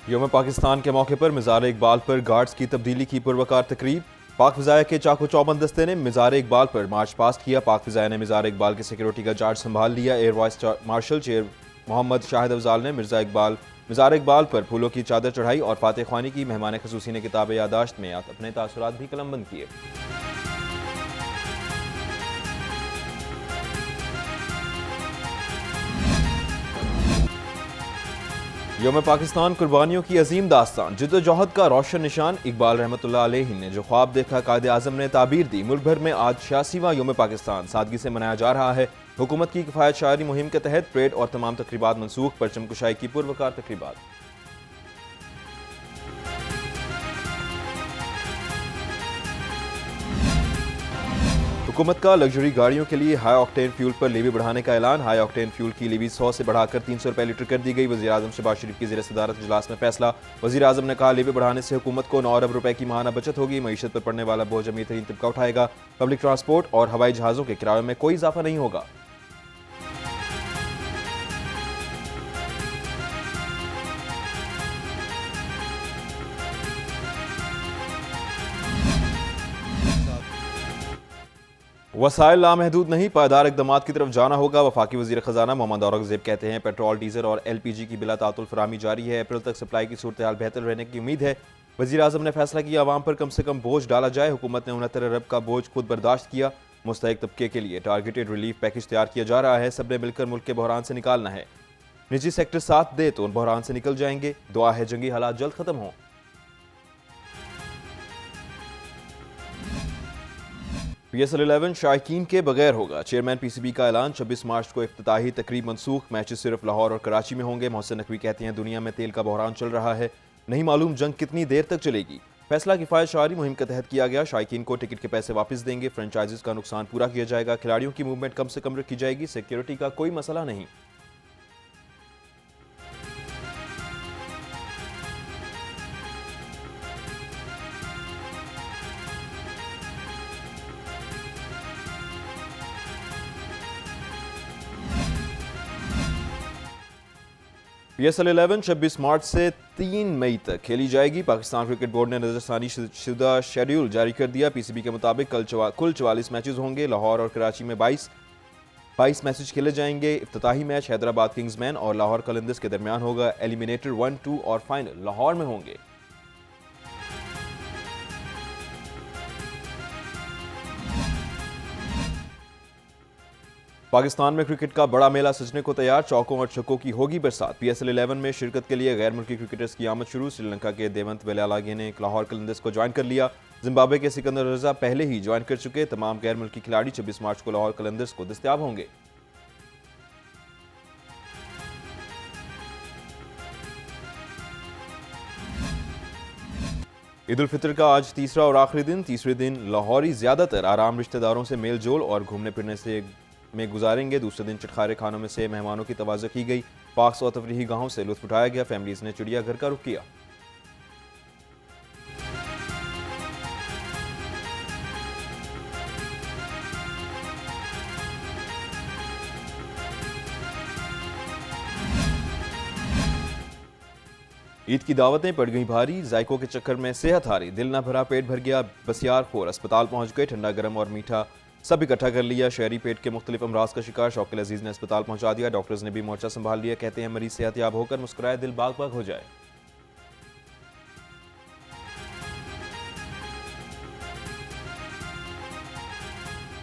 यौम पाकिस्तान के मौके पर मिज़ार इकबाल पर गार्ड्स की तब्दीली की पुरवकार तकरीब। पाक फ़िज़ाया के चाको चौबंद दस्ते ने मिज़ार इकबाल पर मार्च पास्ट किया। पाक फ़िज़ाया ने मिज़ार इकबाल के सिक्योरिटी का चार्ज संभाल लिया। Air vice marshal chair Mohammad Shahid Afzal ने मिज़ार इकबाल पर फूलों की चादर चढ़ाई और फातह ख्वानी की। मेहमान खसूसी ने किताब यादाश्त में अपने तासुरात भी कलमबंद किए। यौम पाकिस्तान कुर्बानियों की अजीम दास्तान, जिद्दोजहद का रोशन निशान। इकबाल रहमतुल्लाह अलैहि ने जो ख्वाब देखा, कायद आज़म ने ताबीर दी। मुल्क भर में आज 86वां यौम पाकिस्तान सादगी से मनाया जा रहा है। हुकूमत की किफ़ायत शायरी मुहिम के तहत परेड और तमाम तकरीबात मनसूख। परचम कुशाई की पुरवकार तकरीबात। हुकूमत का लग्जरी गाड़ियों के लिए हाई ऑक्टेन फ्यूल पर लेवी बढ़ाने का ऐलान। हाई ऑक्टेन फ्यूल की लेवी 100 से बढ़ाकर 300 रुपये लीटर कर दी गई। वज़ीर आज़म शहबाज शरीफ की ज़ेर सदारत इजलास में फैसला। वज़ीर आज़म ने कहा, लेवी बढ़ाने से हुकूमत को 9 अरब रुपए की माहाना बचत होगी। मईशत पर पड़ने वाला बोझ अमीर तरीन तबका उठाएगा। पब्लिक ट्रांसपोर्ट और हवाई जहाज़ों के किराए में कोई इजाफा नहीं होगा। वसाइल लामहदूद नहीं, पायदार इकदाम की तरफ जाना होगा। वफाकी वज़ीर ख़जाना मोहम्मद औरंगज़ेब कहते हैं, पेट्रोल, डीजल और LPG की बिला तातुल फराहमी जारी है। अप्रैल तक सप्लाई की सूरत हाल बेहतर रहने की उम्मीद है। वज़ीर आज़म ने फैसला किया, आवाम पर कम से कम बोझ डाला जाए। हुकूमत ने 69 अरब का बोझ खुद बर्दाश्त किया। मुस्तहिक तबके के लिए टारगेटेड रिलीफ पैकेज तैयार किया जा रहा है। सबने मिलकर मुल्क के बहरान से निकालना है। निजी सेक्टर साथ दे तो बहरान से निकल जाएंगे। दुआ है जंगी हालात जल्द खत्म हों। PSL 11 शायकीन के बगैर होगा। चेयरमैन PCB का ऐलान। 26 मार्च को इफ्तिताही तकरीब मनसूख। मैचेस सिर्फ लाहौर और कराची में होंगे। मोहसिन नकवी कहते हैं, दुनिया में तेल का बहरान चल रहा है, नहीं मालूम जंग कितनी देर तक चलेगी। फैसला किफायत शारी मुहिम के तहत किया गया। शायकीन को टिकट के पैसे वापस देंगे। फ्रेंचाइजीज का नुकसान पूरा किया जाएगा। खिलाड़ियों की मूवमेंट कम से कम रखी जाएगी। सिक्योरिटी का कोई मसला नहीं। PSL 11 26 मार्च से 3 मई तक खेली जाएगी। पाकिस्तान क्रिकेट बोर्ड ने नजरसानी शुदा शेड्यूल जारी कर दिया। PCB के मुताबिक कुल 44 मैचेस होंगे। लाहौर और कराची में 22 मैचेस खेले जाएंगे। इफ्तिताही मैच हैदराबाद किंग्समैन और लाहौर कलंदर्स के दरमियान होगा। एलिमिनेटर 1, 2 और फाइनल लाहौर में होंगे। पाकिस्तान में क्रिकेट का बड़ा मेला सजने को तैयार। चौकों और छक्कों की होगी बरसात। PSL 11 में शिरकत के लिए गैर मुल्की क्रिकेटर्स की आमद शुरू। श्रीलंका के देवंत वेलालागे ने लाहौर कलंदर्स को ज्वाइन कर लिया। जिम्बाब्वे के सिकंदर रजा पहले ही ज्वाइन कर चुके। तमाम गैर मुल्की खिलाड़ी 26 मार्च को लाहौर कलंदर्स को दस्तयाब होंगे। ईद उल फितर का आज तीसरा और आखिरी दिन। तीसरे दिन लाहौरी ज्यादातर आराम, रिश्तेदारों से मेल जोल और घूमने फिरने से में गुजारेंगे। दूसरे दिन चटखारे खानों में से मेहमानों की तवाज़ुह की गई। पार्क्स और तफरीही गाहों से लुत्फ उठाया गया। फैमिलीज ने चिड़ियाघर का रुख किया। ईद की दावतें पड़ गई भारी। जायकों के चक्कर में सेहत हारी। दिल ना भरा, पेट भर गया। बसियार खोर अस्पताल पहुंच गए। ठंडा गर्म और मीठा सब इकट्ठा कर लिया। शहरी पेट के मुख्तलिफ अमराज का शिकार शौकत अजीज ने अस्पताल पहुंचा दिया। डॉक्टर्स ने भी मोर्चा संभाल लिया। कहते हैं, मरीज सेहतयाब होकर मुस्कुराए, दिल बाग बाग हो जाए।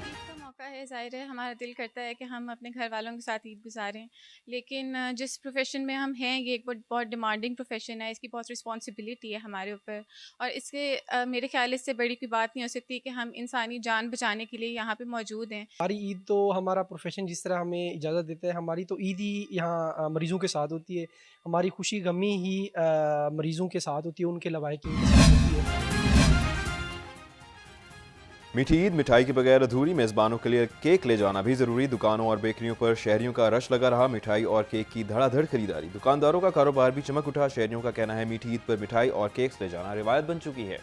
ईद का मौका है, ज़ाहिर है हमारा दिल करता है कि हम अपने घर वालों के साथ ईद गुजारें। लेकिन जिस प्रोफेशन में हम हैं, ये एक बहुत बहुत डिमांडिंग प्रोफेशन है। इसकी बहुत रिस्पॉन्सिबिलिटी है हमारे ऊपर। और इसके मेरे ख्याल इससे बड़ी कोई बात नहीं हो सकती कि हम इंसानी जान बचाने के लिए यहाँ पे मौजूद हैं। हमारी ईद तो हमारा प्रोफेशन जिस तरह हमें इजाज़त देता है, हमारी तो ईद ही यहाँ मरीज़ों के साथ होती है। हमारी खुशी गमी ही मरीज़ों के साथ होती है, उनके लवाहिकीन के साथ होती है। मीठी ईद मिठाई के बगैर अधूरी। मेज़बानों के लिए केक ले जाना भी जरूरी। दुकानों और बेकरियों पर शहरियों का रश लगा रहा। मिठाई और केक की धड़ाधड़ खरीदारी। दुकानदारों का कारोबार भी चमक उठा। शहरियों का कहना है, मीठी ईद पर मिठाई और केक्स ले जाना रिवायत बन चुकी है।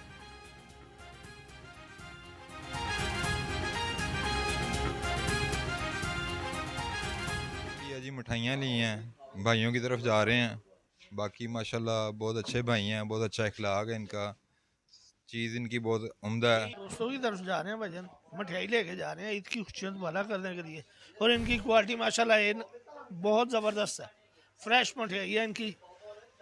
जी मिठाइयाँ ली हैं, भाइयों की तरफ जा रहे हैं। बाकी माशाल्लाह बहुत अच्छे भाई हैं, बहुत अच्छा इखलाक है इनका, चीज़ इनकी बहुत उम्दा है। दोस्तों की तरफ जा रहे हैं भजन, मिठाई लेके जा रहे हैं ईद की खुशियाँ भला करने के लिए। और इनकी क्वालिटी माशाल्लाह बहुत ज़बरदस्त है, फ्रेश मिठाई है इनकी,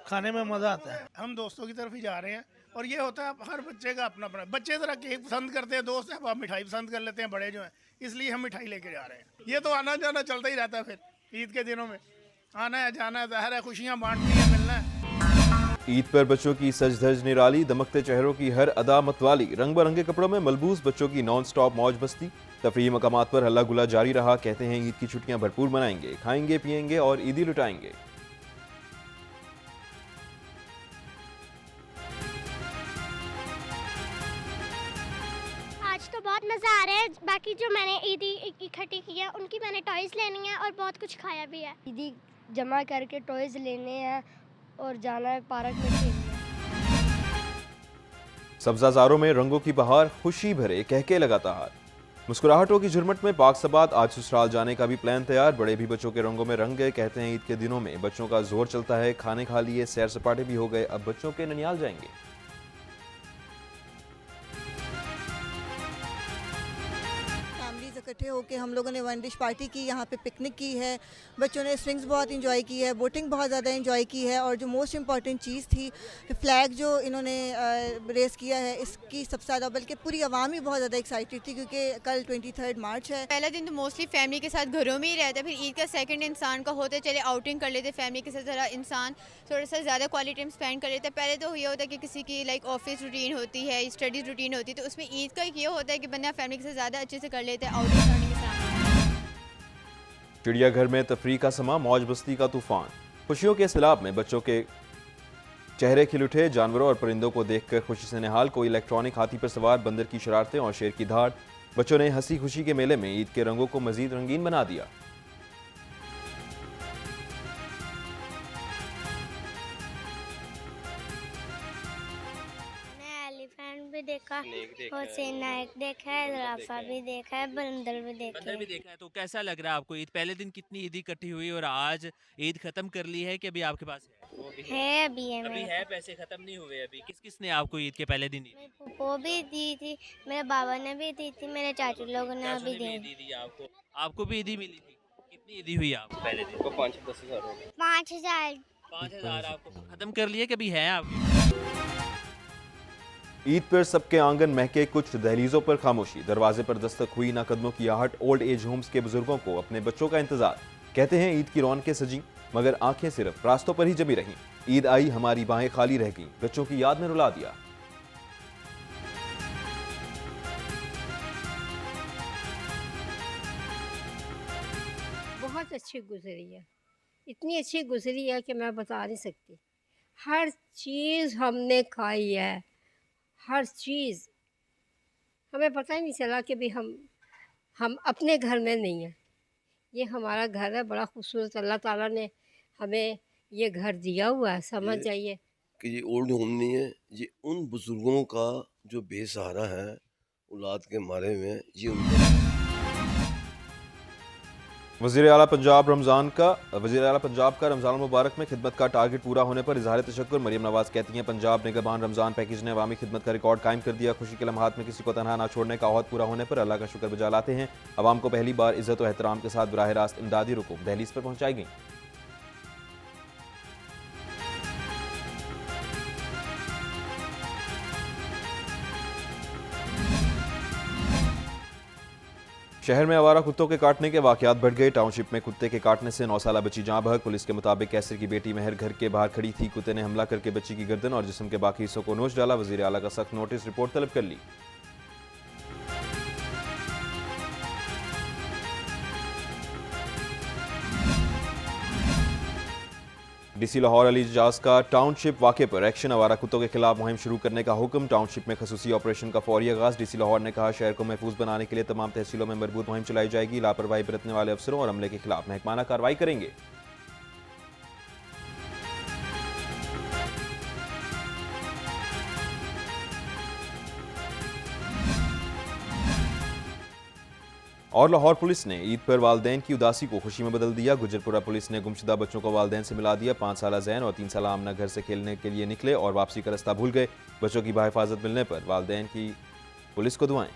खाने में मज़ा आता है। हम दोस्तों की तरफ ही जा रहे हैं और ये होता है हर बच्चे का अपना अपना, बच्चे ज़रा केक पसंद करते हैं, दोस्त हैं मिठाई पसंद कर लेते हैं बड़े जो हैं, इसलिए हम मिठाई लेके जा रहे हैं। ये तो आना जाना चलता ही रहता है, फिर ईद के दिनों में आना है जाना है, ज़ाहिर है खुशियाँ बांटनी है, मिलना है। ईद पर बच्चों की सज धज निराली, दमकते चेहरों की हर अदा मतवाली, रंग बिरंगे कपड़ों में मलबूस बच्चों की नॉन स्टॉप मौज बस्ती। तफरीही मकामात पर हल्ला गुला जारी रहा। कहते हैं ईद की छुट्टियां भरपूर मनाएंगे, खाएंगे पिएंगे और ईदी लुटाएंगे। आज तो बहुत मज़ा आ रहा है। बाकी जो मैंने ईदी इकट्ठी की है उनकी मैंने टॉयज़ लेनी है और बहुत कुछ खाया भी है। ईदी जमा करके टॉयज़ लेने हैं और जाना है पार्क में खेलने। सब्जाजारों में रंगों की बहार, खुशी भरे कहके लगातार। मुस्कुराहटों की झुरमट में पाकसबात, आज ससुराल जाने का भी प्लान तैयार। बड़े भी बच्चों के रंगों में रंग गए। कहते हैं ईद के दिनों में बच्चों का जोर चलता है। खाने खा लिए, सैर सपाटे भी हो गए, अब बच्चों के ननियाल जाएंगे। फैमिलीज इकट्ठे होकर हम लोगों ने वन डिश पार्टी की, यहाँ पे पिकनिक की है, बच्चों ने स्विंग्स बहुत इंजॉय की है, बोटिंग बहुत ज़्यादा इंजॉय की है, और जो मोस्ट इम्पॉर्टेंट चीज़ थी फ्लैग जो इन्होंने रेस किया है, इसकी सबसे ज़्यादा बल्कि पूरी आवाम ही बहुत ज़्यादा एक्साइटेड थी क्योंकि कल 23 मार्च है। पहला दिन तो मोस्टली फैमिली के साथ घरों में ही रहता है, फिर ईद का सेकंड इंसान का होता है चले आउटिंग कर लेते फैमिली के साथ, ज़रा इंसान थोड़ा सा ज़्यादा क्वालिटी टाइम स्पेंड कर लेता है। पहले तो ये होता है कि किसी की लाइक ऑफिस रूटीन होती है, स्टडीज़ रूटीन होती है, तो उसमें ईद का ये होता है कि बंदा फैमिली के साथ ज़्यादा अच्छे से कर लेता है आउटिंग करने के साथ। चिड़ियाघर में तफरी का समा, मौज बस्ती का तूफान। खुशियों के सैलाब में बच्चों के चेहरे खिल उठे। जानवरों और परिंदों को देखकर खुशी से निहाल। कोई इलेक्ट्रॉनिक हाथी पर सवार, बंदर की शरारतें और शेर की धाड़। बच्चों ने हंसी खुशी के मेले में ईद के रंगों को मजीद रंगीन बना दिया। एलिफेंट भी देखा, हुसैन नायक देखा है, ज़राफा भी देखा है, बंदर भी देखा बंदर भी है। देखा है। तो कैसा लग रहा है आपको? ईद पहले दिन कितनी ईदी इकट्ठी हुई और आज ईद खत्म कर ली है कि अभी आपके पास है? वो भी है अभी है अभी मेरे है, पैसे खत्म नहीं हुए अभी। किस किस ने आपको ईद के पहले दिन दी? वो भी दी थी, मेरे बाबा ने भी दी थी, मेरे चाचू लोगों ने चाचू भी ने भी दी। ईदी दी आपको? आपको भी ईदी मिली थी? कितनी ईदी हुई आपको पहले दिन? 5,000 5,000 आपको खत्म कर लिए, कभी है आपके? ईद पर सबके आंगन महके, कुछ दहलीजों पर खामोशी। दरवाजे पर दस्तक हुई ना कदमों की आहट। ओल्ड एज होम्स के बुजुर्गों को अपने बच्चों का इंतजार। कहते हैं ईद की रौनकें सजी, मगर आंखें सिर्फ रास्तों पर ही जमी रहीं। ईद आई, हमारी बाहें खाली रह गईं, बच्चों की याद में रुला दिया। बहुत अच्छी गुजरी है, इतनी अच्छी गुजरी है कि मैं बता नहीं सकती। हर चीज़ हमने खाई है, हर चीज़। हमें पता ही नहीं चला कि भी हम अपने घर में नहीं हैं। ये हमारा घर है, बड़ा खूबसूरत अल्लाह ताला ने हमें ये घर दिया हुआ है, समझ जाइए। कि ये ओल्ड होम नहीं है, ये उन बुजुर्गों का जो बेसहारा है, औलाद के मारे में, ये उनका। वज़ीर आला पंजाब का रमज़ान मुबारक में खिदमत का टारगेट पूरा होने पर इजहार तशक्कुर। मरीम नवाज कहती हैं पंजाब निगहबान रमज़ान पैकेज ने अवामी खिदमत का रिकॉर्ड कायम कर दिया। खुशी के लम्हात में किसी को तनहा ना छोड़ने का अहद पूरा होने पर अल्लाह का शुक्र बजा लाते हैं। अवाम को पहली बार इज़्ज़त और एहतराम के साथ बराह रास्त इमदादी रुकूम दहलीज पर पहुँचाई गई। शहर में आवारा कुत्तों के काटने के वाकयात बढ़ गए। टाउनशिप में कुत्ते के काटने से 9 साला बच्ची जाँ बहक। पुलिस के मुताबिक कैसर की बेटी महर घर के बाहर खड़ी थी। कुत्ते ने हमला करके बच्ची की गर्दन और जिस्म के बाकी हिस्सों को नोच डाला। वज़ीर आला का सख्त नोटिस, रिपोर्ट तलब कर ली। डीसी लाहौर अली एजाज का टाउनशिप वाक़े पर एक्शन। आवारा कुत्तों के खिलाफ मुहिम शुरू करने का हुक्म। टाउनशिप में खसूसी ऑपरेशन का फौरी आगाज। डीसी लाहौर ने कहा शहर को महफूज बनाने के लिए तमाम तहसीलों में मजबूत मुहिम चलाई जाएगी। लापरवाही बरतने वाले अफसरों और अमले के खिलाफ महकमाना कार्रवाई करेंगे। और लाहौर पुलिस ने ईद पर वालदैन की उदासी को खुशी में बदल दिया। गुजरपुरा पुलिस ने गुमशुदा बच्चों को वालदैन से मिला दिया। 5 साला जैन और 3 साला आमना घर से खेलने के लिए निकले और वापसी का रास्ता भूल गए। बच्चों की बाहिफाजत मिलने पर वालदैन की पुलिस को दुआएं।